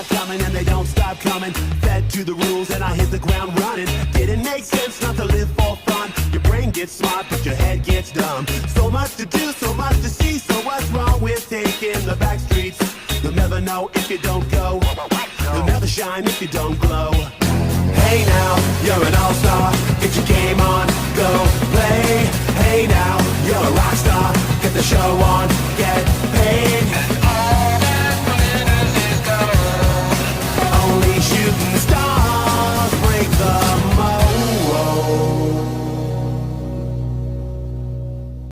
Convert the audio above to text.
start coming and they don't stop coming. Fed to the rules and I hit the ground running. Didn't make sense not to live for fun. Your brain gets smart but your head gets dumb. So much to do, so much to see. So what's wrong with taking the back streets? You'll never know if you don't go. You'll never shine if you don't glow. Hey now,